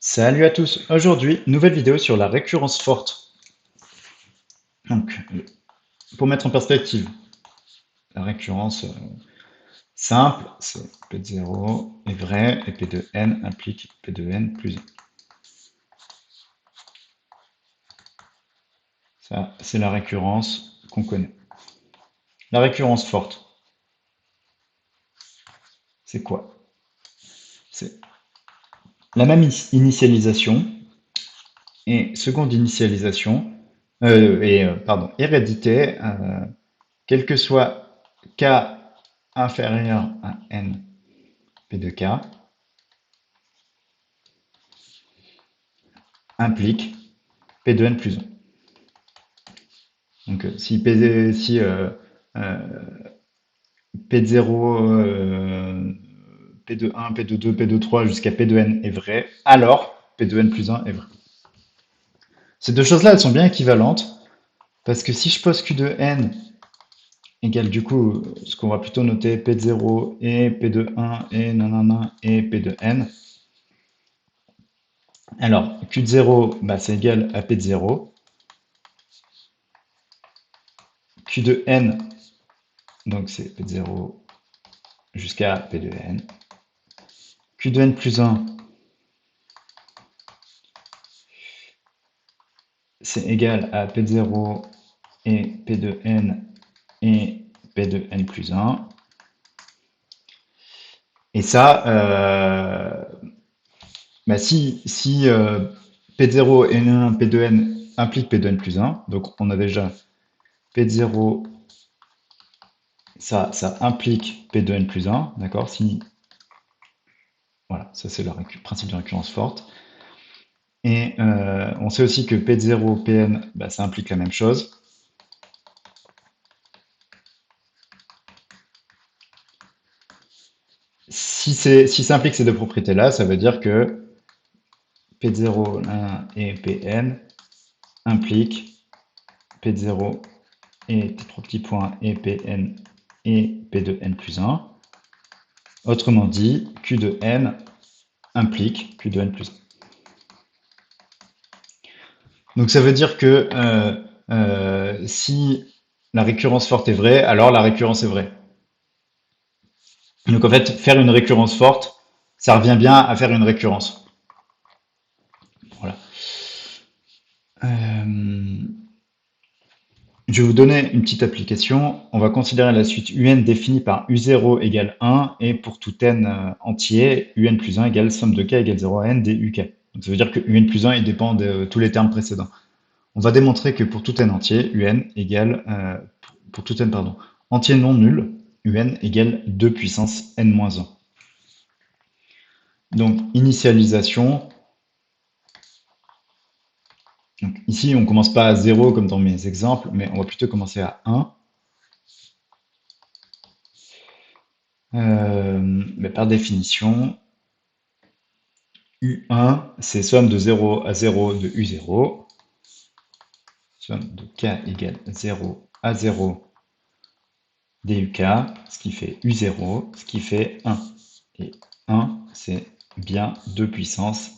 Salut à tous, aujourd'hui, nouvelle vidéo sur la récurrence forte. Donc, pour mettre en perspective, la récurrence simple, c'est P de 0 est vrai et P de n implique P de n plus 1. Ça, c'est la récurrence qu'on connaît. La récurrence forte, c'est quoi? C'est la même initialisation et seconde initialisation, pardon, hérédité, quel que soit k inférieur à n P de k, implique P de n plus 1. Donc, si P de 0, P de 1, P de 2, P de 3 jusqu'à P de n est vrai, alors P de n plus 1 est vrai. Ces deux choses-là, elles sont bien équivalentes, parce que si je pose Q de n égale du coup, ce qu'on va plutôt noter, P de 0 et P de 1 et nanana et P de n, alors Q de 0, bah, c'est égal à P de 0, Q de n, donc c'est P de 0 jusqu'à P de n, Q de n plus 1, c'est égal à P de 0 et P de n et P de n plus 1. Et ça, bah si P de 0 et N1, P de n implique P de n plus 1, donc on a déjà P de 0, ça implique P de n plus 1, d'accord? Voilà, ça c'est le principe de récurrence forte. Et on sait aussi que P de 0, Pn, bah, ça implique la même chose. Si ça implique ces deux propriétés-là, ça veut dire que P de 0, 1 et Pn impliquent P de 0 et tes trois petits points et Pn et P de n plus 1. Autrement dit, Q de n implique Q de n plus 1. Donc ça veut dire que si la récurrence forte est vraie, alors la récurrence est vraie. Donc en fait, faire une récurrence forte, ça revient bien à faire une récurrence. Voilà. Je vais vous donner une petite application. On va considérer la suite un définie par u0 égale 1 et pour tout n entier, un plus 1 égale somme de k égale 0 à n des uk. Donc ça veut dire que un plus 1 il dépend de tous les termes précédents. On va démontrer que pour tout n entier, un égale, pour tout n pardon, entier non nul, un égale 2 puissance n-1. Donc initialisation. Donc, ici, on ne commence pas à 0 comme dans mes exemples, mais on va plutôt commencer à 1. Mais par définition, U1, c'est somme de 0 à 0 de U0. Somme de K égale 0 à 0 DUK, ce qui fait U0, ce qui fait 1. Et 1, c'est bien 2 puissance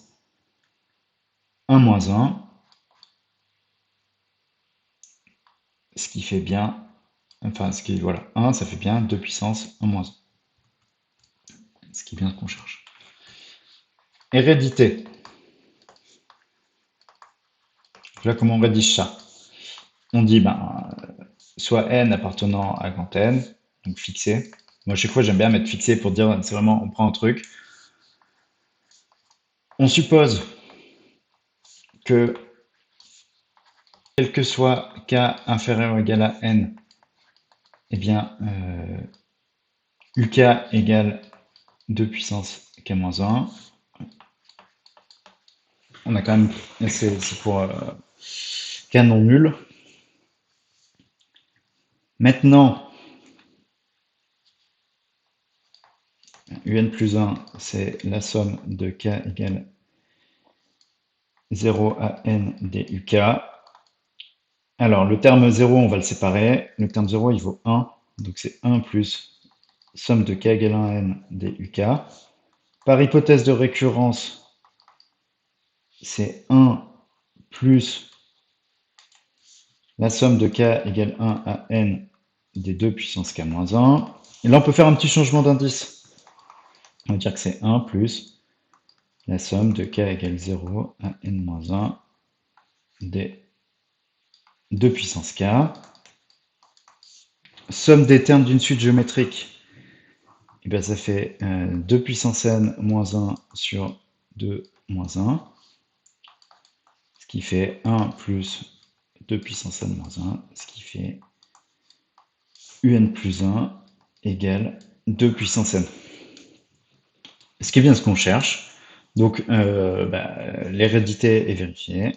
1 moins 1, ce qui fait bien, enfin, voilà, 1, ça fait bien 2 puissance 1 moins 1. Ce qui est bien ce qu'on cherche. Hérédité. Là, comment on rédige ça? On dit, ben, soit n appartenant à grand N, donc fixé. Moi, à chaque fois, j'aime bien mettre fixé pour dire, c'est vraiment, on prend un truc. On suppose que, quel que soit k inférieur ou égal à n, eh bien, uk égale 2 puissance k-1. On a quand même, c'est pour k non nul. Maintenant, un plus 1, c'est la somme de k égale 0 à n des uk. Alors, le terme 0, on va le séparer. Le terme 0, il vaut 1. Donc, c'est 1 plus somme de k égale 1 n des uk. Par hypothèse de récurrence, c'est 1 plus la somme de k égale 1 à n des 2 puissance k moins 1. Et là, on peut faire un petit changement d'indice. On va dire que c'est 1 plus la somme de k égale 0 à n moins 1 des 2 puissance k. Somme des termes d'une suite géométrique, et bien ça fait 2 puissance n moins 1 sur 2 moins 1, ce qui fait 1 plus 2 puissance n moins 1, ce qui fait un plus 1 égale 2 puissance n. Ce qui est bien ce qu'on cherche. Donc l'hérédité est vérifiée.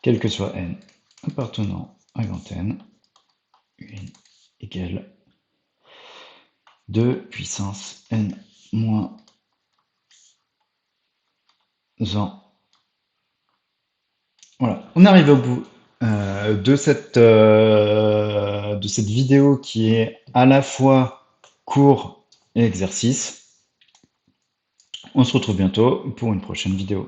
Quel que soit n appartenant à grand N, un égale 2 puissance n moins 1. Voilà, on arrive au bout de cette vidéo qui est à la fois cours et exercice. On se retrouve bientôt pour une prochaine vidéo.